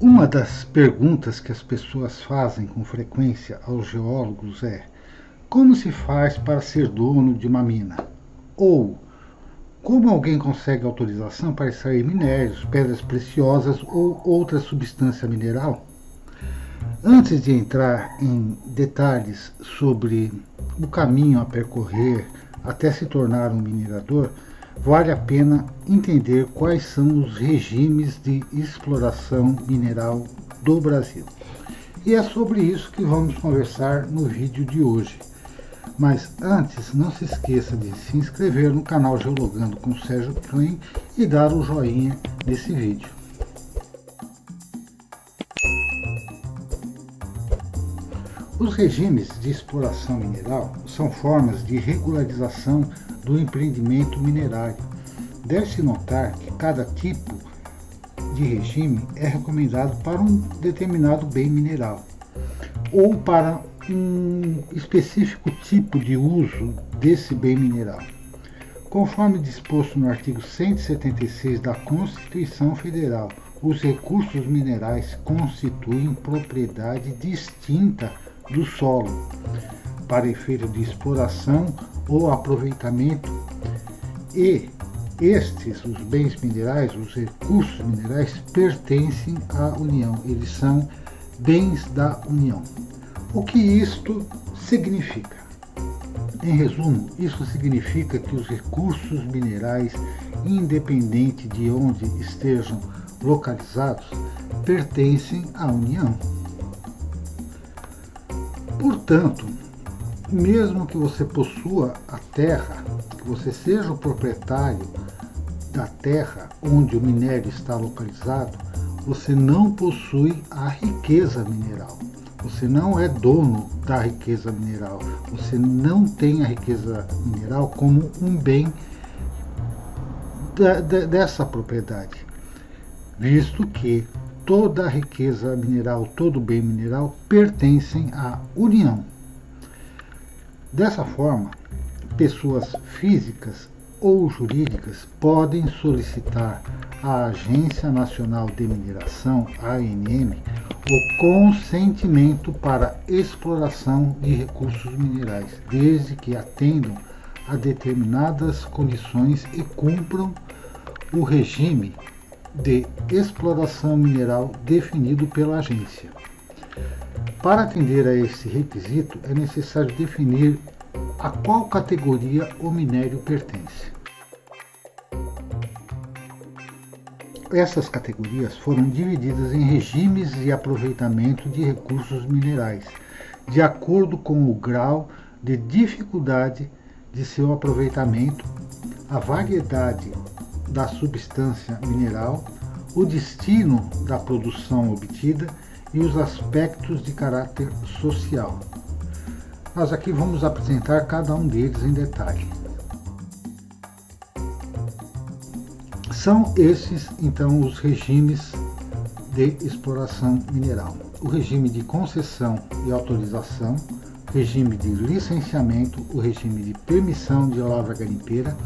Uma das perguntas que as pessoas fazem com frequência aos geólogos é: como se faz para ser dono de uma mina? Ou como alguém consegue autorização para extrair minérios, pedras preciosas ou outra substância mineral? Antes de entrar em detalhes sobre o caminho a percorrer até se tornar um minerador, vale a pena entender quais são os regimes de exploração mineral do Brasil. E é sobre isso que vamos conversar no vídeo de hoje. Mas antes, não se esqueça de se inscrever no canal Geologando com Sérgio Klein e dar o joinha nesse vídeo. Os regimes de exploração mineral são formas de regularização do empreendimento minerário. Deve-se notar que cada tipo de regime é recomendado para um determinado bem mineral ou para um específico tipo de uso desse bem mineral. Conforme disposto no artigo 176 da Constituição Federal, os recursos minerais constituem propriedade distinta do solo, para efeito de exploração ou aproveitamento, e os bens minerais, os recursos minerais, pertencem à União, eles são bens da União. O que isto significa? Em resumo, isso significa que os recursos minerais, independente de onde estejam localizados, pertencem à União. Portanto, mesmo que você possua a terra, que você seja o proprietário da terra onde o minério está localizado, você não possui a riqueza mineral. Você não é dono da riqueza mineral. Você não tem a riqueza mineral como um bem dessa propriedade, visto que toda a riqueza mineral, todo bem mineral pertencem à União. Dessa forma, pessoas físicas ou jurídicas podem solicitar à Agência Nacional de Mineração, ANM, o consentimento para exploração de recursos minerais, desde que atendam a determinadas condições e cumpram o regime de exploração mineral definido pela agência. Para atender a esse requisito, é necessário definir a qual categoria o minério pertence. Essas categorias foram divididas em regimes de aproveitamento de recursos minerais, de acordo com o grau de dificuldade de seu aproveitamento, a variedade da substância mineral, o destino da produção obtida e os aspectos de caráter social. Nós aqui vamos apresentar cada um deles em detalhe. São esses, então, os regimes de exploração mineral: o regime de concessão e autorização, regime de licenciamento, o regime de permissão de lavra garimpeira,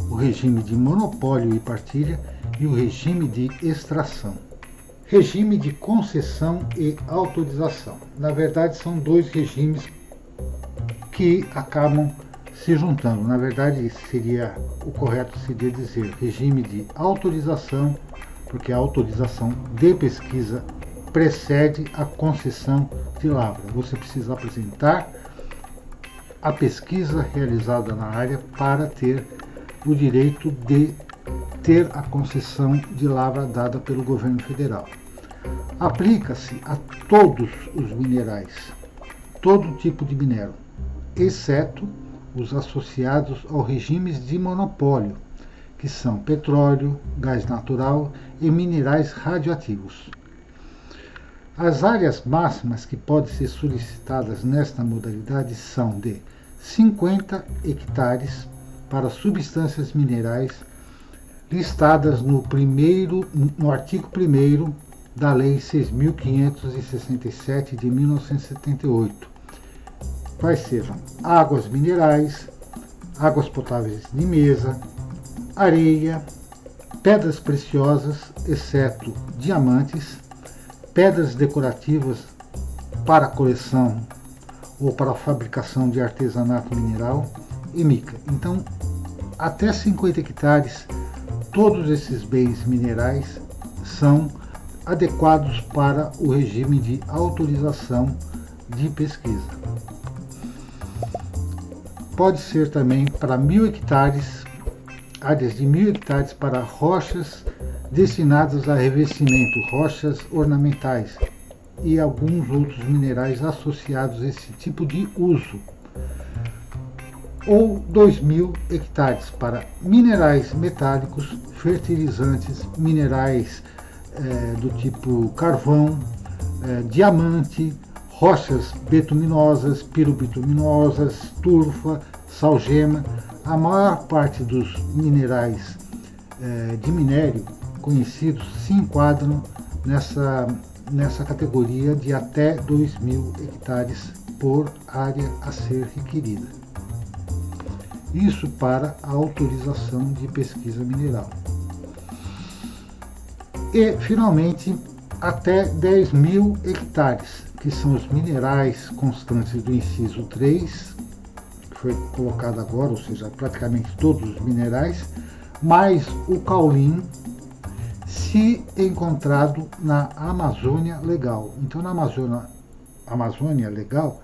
o regime de monopólio e partilha e o regime de extração. Regime de concessão e autorização. Na verdade, são dois regimes que acabam se juntando. Na verdade, o correto seria dizer regime de autorização, porque a autorização de pesquisa precede a concessão de lavra. Você precisa apresentar a pesquisa realizada na área para ter o direito de ter a concessão de lavra dada pelo governo federal. Aplica-se a todos os minerais, todo tipo de minério, exceto os associados ao regimes de monopólio, que são petróleo, gás natural e minerais radioativos. As áreas máximas que podem ser solicitadas nesta modalidade são de 50 hectares para substâncias minerais listadas no artigo 1º da Lei 6.567 de 1978, quais sejam águas minerais, águas potáveis de mesa, areia, pedras preciosas, exceto diamantes, pedras decorativas para coleção ou para a fabricação de artesanato mineral e mica. Então, até 50 hectares, todos esses bens minerais são adequados para o regime de autorização de pesquisa. Pode ser também para 1.000 hectares, áreas de 1.000 hectares para rochas destinadas a revestimento, rochas ornamentais e alguns outros minerais associados a esse tipo de uso. Ou 2.000 hectares para minerais metálicos, fertilizantes, minerais do tipo carvão, diamante, rochas betuminosas, pirobituminosas, turfa, salgema. A maior parte dos minerais de minério conhecidos se enquadram nessa categoria de até 2.000 hectares por área a ser requerida. Isso para a autorização de pesquisa mineral. E, finalmente, até 10.000 hectares, que são os minerais constantes do inciso 3, que foi colocado agora, ou seja, praticamente todos os minerais, mais o caulim, se encontrado na Amazônia Legal. Então, na Amazônia Legal,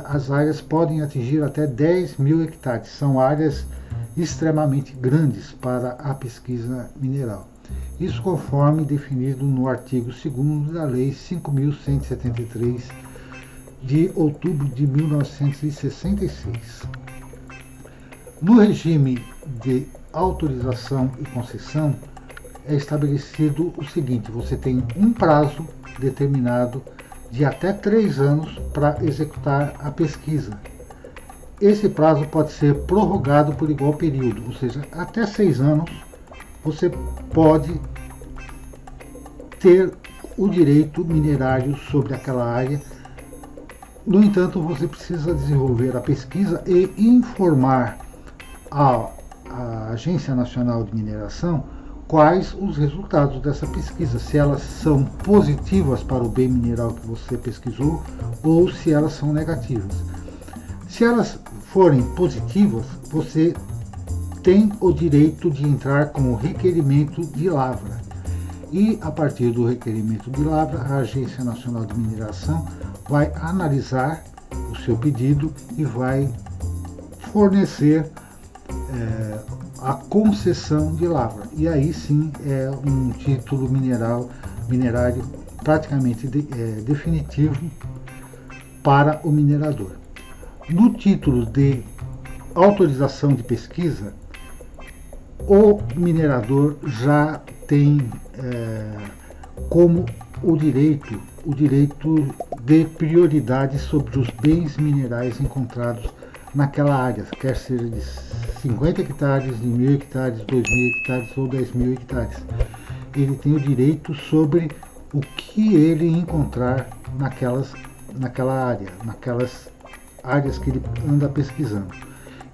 as áreas podem atingir até 10.000 hectares. São áreas extremamente grandes para a pesquisa mineral. Isso conforme definido no artigo 2º da Lei 5.173, de outubro de 1966. No regime de autorização e concessão, é estabelecido o seguinte: você tem um prazo determinado de até 3 anos para executar a pesquisa. Esse prazo pode ser prorrogado por igual período, ou seja, até 6 anos você pode ter o direito minerário sobre aquela área. No entanto, você precisa desenvolver a pesquisa e informar a Agência Nacional de Mineração quais os resultados dessa pesquisa, se elas são positivas para o bem mineral que você pesquisou ou se elas são negativas. Se elas forem positivas, você tem o direito de entrar com o requerimento de lavra. E, a partir do requerimento de lavra, a Agência Nacional de Mineração vai analisar o seu pedido e vai fornecer a concessão de lavra. E aí sim é um título minerário praticamente definitivo para o minerador. No título de autorização de pesquisa, o minerador já tem como o direito de prioridade sobre os bens minerais encontrados naquela área, quer seja de 50 hectares, de 1.000 hectares, 2.000 hectares ou 10.000 hectares. Ele tem o direito sobre o que ele encontrar naquela área, naquelas áreas que ele anda pesquisando.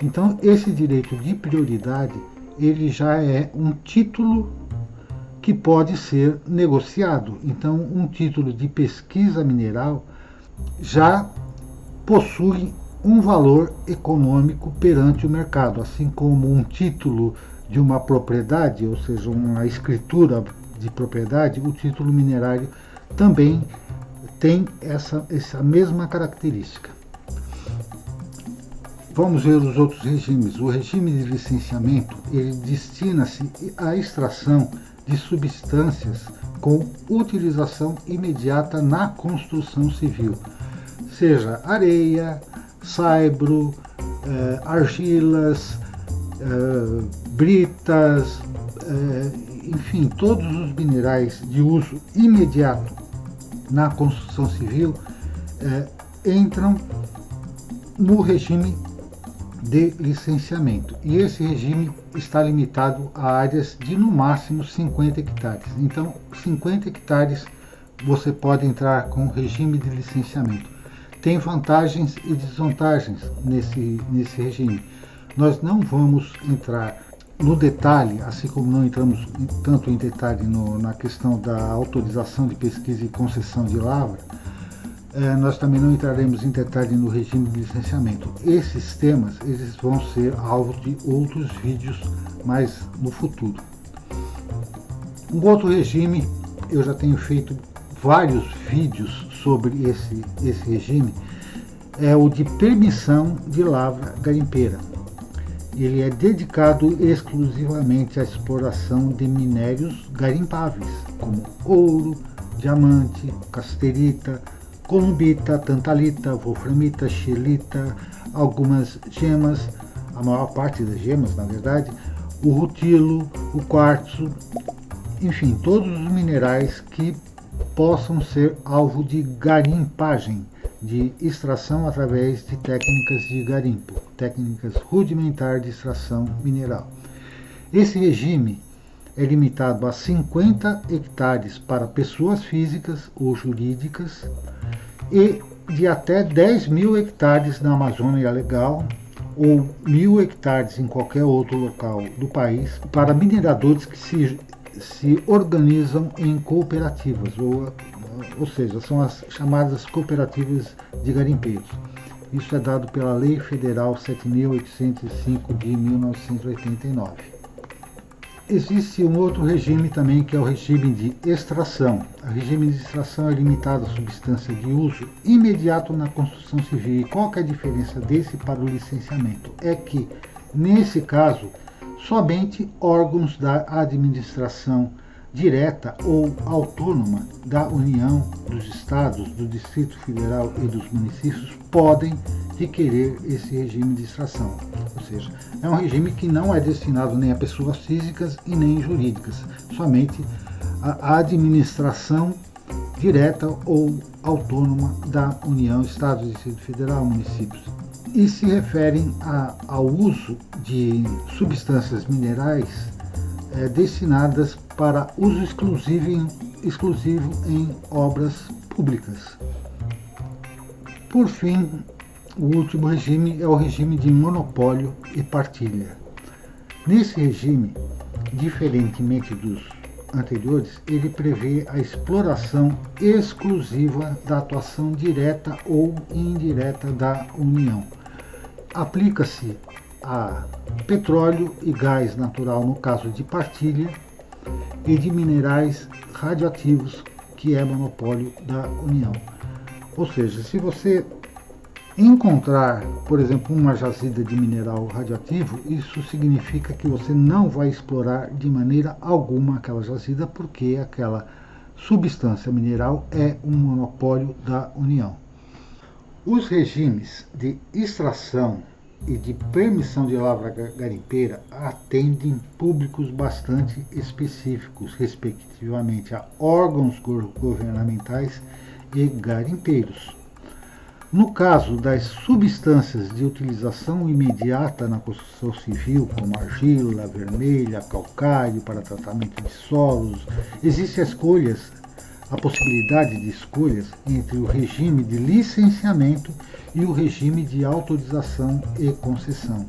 Então, esse direito de prioridade, ele já é um título que pode ser negociado. Então, um título de pesquisa mineral já possui um valor econômico perante o mercado, assim como um título de uma propriedade, ou seja, uma escritura de propriedade, o título minerário também tem essa mesma característica. Vamos ver os outros regimes. O regime de licenciamento, ele destina-se à extração de substâncias com utilização imediata na construção civil, seja areia, saibro, argilas, britas, enfim, todos os minerais de uso imediato na construção civil entram no regime de licenciamento. E esse regime está limitado a áreas de no máximo 50 hectares. Então, 50 hectares você pode entrar com o regime de licenciamento. Tem vantagens e desvantagens nesse regime. Nós não vamos entrar no detalhe, assim como não entramos tanto em detalhe na questão da autorização de pesquisa e concessão de lavra, nós também não entraremos em detalhe no regime de licenciamento. Esses temas eles vão ser alvo de outros vídeos mais no futuro. Um outro regime, eu já tenho feito vários vídeos sobre esse regime, é o de permissão de lavra garimpeira. Ele é dedicado exclusivamente à exploração de minérios garimpáveis, como ouro, diamante, casterita, columbita, tantalita, wolframita, scheelita, algumas gemas, a maior parte das gemas, na verdade, o rutilo, o quartzo, enfim, todos os minerais que possam ser alvo de garimpagem, de extração através de técnicas de garimpo, técnicas rudimentares de extração mineral. Esse regime é limitado a 50 hectares para pessoas físicas ou jurídicas e de até 10.000 hectares na Amazônia Legal ou 1.000 hectares em qualquer outro local do país para mineradores que se organizam em cooperativas, ou seja, são as chamadas cooperativas de garimpeiros. Isso é dado pela Lei Federal 7.805 de 1989. Existe um outro regime também, que é o regime de extração. O regime de extração é limitado à substância de uso imediato na construção civil. E qual que é a diferença desse para o licenciamento? É que, nesse caso, somente órgãos da administração direta ou autônoma da União, dos Estados, do Distrito Federal e dos municípios podem requerer esse regime de extração. Ou seja, é um regime que não é destinado nem a pessoas físicas e nem jurídicas, somente a administração direta ou autônoma da União, Estados, Distrito Federal, municípios. E se referem ao uso de substâncias minerais destinadas para uso exclusivo em obras públicas. Por fim, o último regime é o regime de monopólio e partilha. Nesse regime, diferentemente dos anteriores, ele prevê a exploração exclusiva da atuação direta ou indireta da União. Aplica-se a petróleo e gás natural no caso de partilha e de minerais radioativos, que é monopólio da União. Ou seja, se você encontrar, por exemplo, uma jazida de mineral radioativo, isso significa que você não vai explorar de maneira alguma aquela jazida, porque aquela substância mineral é um monopólio da União. Os regimes de extração e de permissão de lavra garimpeira atendem públicos bastante específicos, respectivamente a órgãos governamentais e garimpeiros. No caso das substâncias de utilização imediata na construção civil, como argila, vermelha, calcário para tratamento de solos, existe a possibilidade de escolhas entre o regime de licenciamento e o regime de autorização e concessão,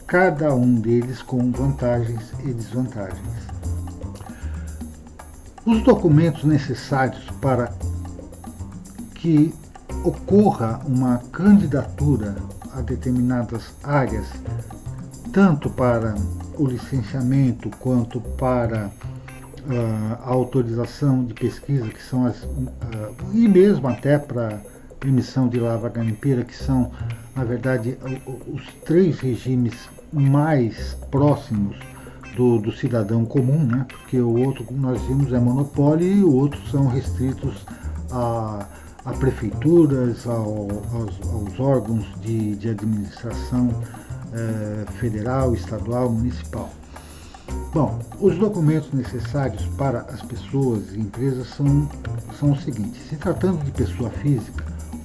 cada um deles com vantagens e desvantagens. Os documentos necessários para que ocorra uma candidatura a determinadas áreas, tanto para o licenciamento quanto para a autorização de pesquisa, que são e mesmo até para permissão de lavra garimpeira, que são, na verdade, os três regimes mais próximos do cidadão comum, né? Porque o outro, como nós vimos, é monopólio e o outro são restritos a prefeituras, aos órgãos de administração federal, estadual, municipal. Bom, os documentos necessários para as pessoas e empresas são os seguintes. Se tratando de pessoa física,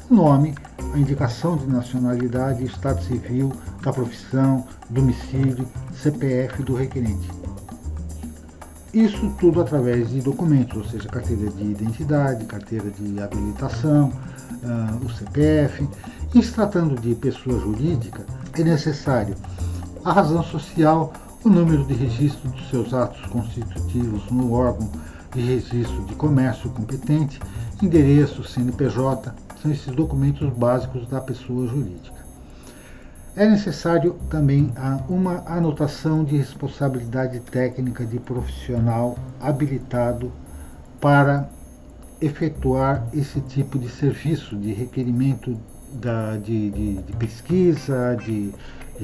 o nome, a indicação de nacionalidade, estado civil, da profissão, domicílio, CPF do requerente. Isso tudo através de documentos, ou seja, carteira de identidade, carteira de habilitação, o CPF. E se tratando de pessoa jurídica, é necessário a razão social, o número de registro dos seus atos constitutivos no órgão de registro de comércio competente, endereço, CNPJ, são esses documentos básicos da pessoa jurídica. É necessário também uma anotação de responsabilidade técnica de profissional habilitado para efetuar esse tipo de serviço, de requerimento de pesquisa, de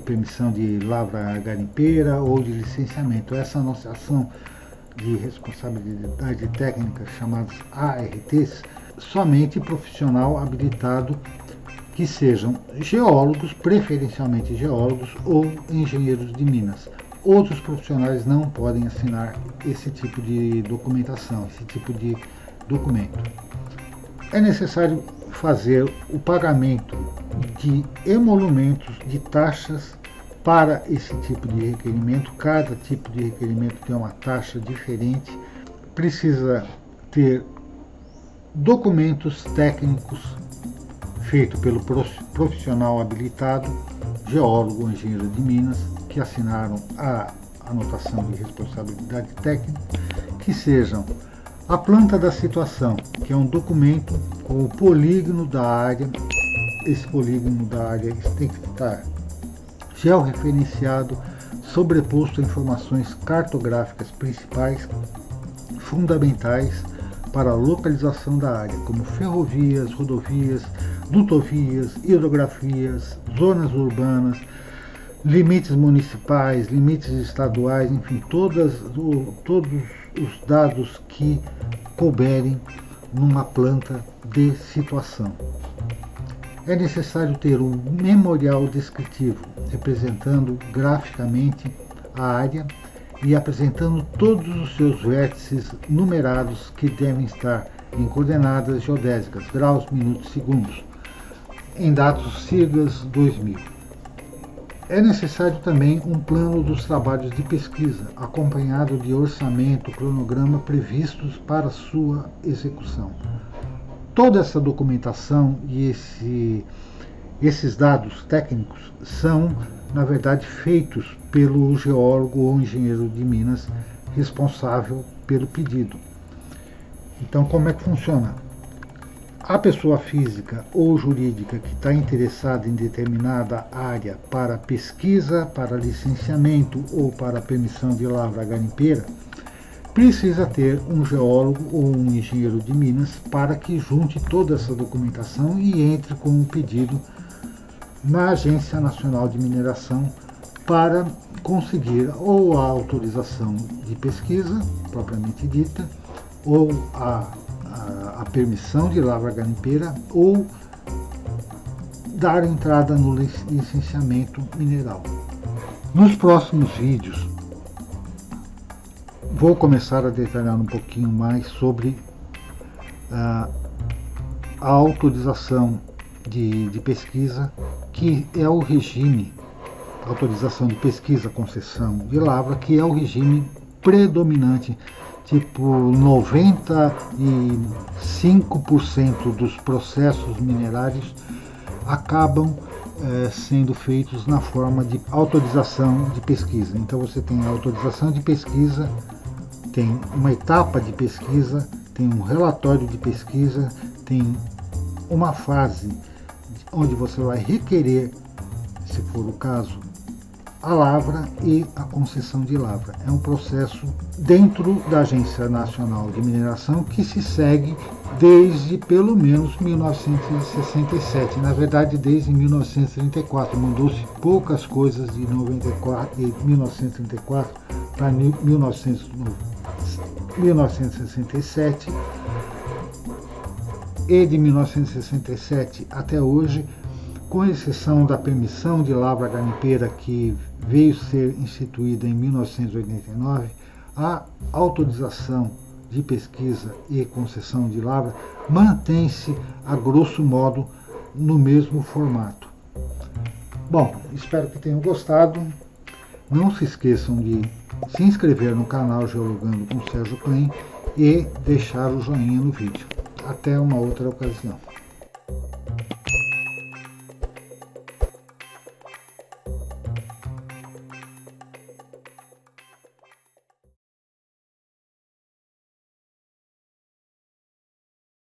permissão de lavra garimpeira ou de licenciamento. Essa anotação de responsabilidade técnica, chamadas ARTs, somente profissional habilitado, que sejam geólogos, preferencialmente geólogos ou engenheiros de minas. Outros profissionais não podem assinar esse tipo de documentação, esse tipo de documento. É necessário fazer o pagamento de emolumentos, de taxas para esse tipo de requerimento. Cada tipo de requerimento tem uma taxa diferente. Precisa ter documentos técnicos feito pelo profissional habilitado, geólogo ou engenheiro de minas, que assinaram a anotação de responsabilidade técnica, que sejam a planta da situação, que é um documento com o polígono da área. Esse polígono da área tem que estar georreferenciado, sobreposto a informações cartográficas principais, fundamentais para a localização da área, como ferrovias, rodovias, dutovias, hidrografias, zonas urbanas, limites municipais, limites estaduais, enfim, todos os dados que couberem numa planta de situação. É necessário ter um memorial descritivo, representando graficamente a área e apresentando todos os seus vértices numerados, que devem estar em coordenadas geodésicas, graus, minutos, segundos, em dados siglas 2000. É necessário também um plano dos trabalhos de pesquisa, acompanhado de orçamento, cronograma previstos para sua execução. Toda essa documentação e esses dados técnicos são, na verdade, feitos pelo geólogo ou engenheiro de minas responsável pelo pedido. Então, como é que funciona? A pessoa física ou jurídica que está interessada em determinada área para pesquisa, para licenciamento ou para permissão de lavra garimpeira, precisa ter um geólogo ou um engenheiro de minas para que junte toda essa documentação e entre com um pedido na Agência Nacional de Mineração para conseguir ou a autorização de pesquisa, propriamente dita, ou a permissão de lavra garimpeira, ou dar entrada no licenciamento mineral. Nos próximos vídeos, vou começar a detalhar um pouquinho mais sobre a autorização de pesquisa, que é o regime, autorização de pesquisa, concessão de lavra, que é o regime predominante. Tipo, 95% dos processos minerários acabam sendo feitos na forma de autorização de pesquisa. Então você tem a autorização de pesquisa, tem uma etapa de pesquisa, tem um relatório de pesquisa, tem uma fase onde você vai requerer, se for o caso, a lavra e a concessão de lavra. É um processo dentro da Agência Nacional de Mineração que se segue desde pelo menos 1967. Na verdade, desde 1934. Mudou-se poucas coisas de 1934 para 1967 e de 1967 até hoje, com exceção da permissão de lavra garimpeira, que veio ser instituída em 1989, a autorização de pesquisa e concessão de lavra mantém-se, a grosso modo, no mesmo formato. Bom, espero que tenham gostado. Não se esqueçam de se inscrever no canal Geologando com Sérgio Klein e deixar o joinha no vídeo. Até uma outra ocasião.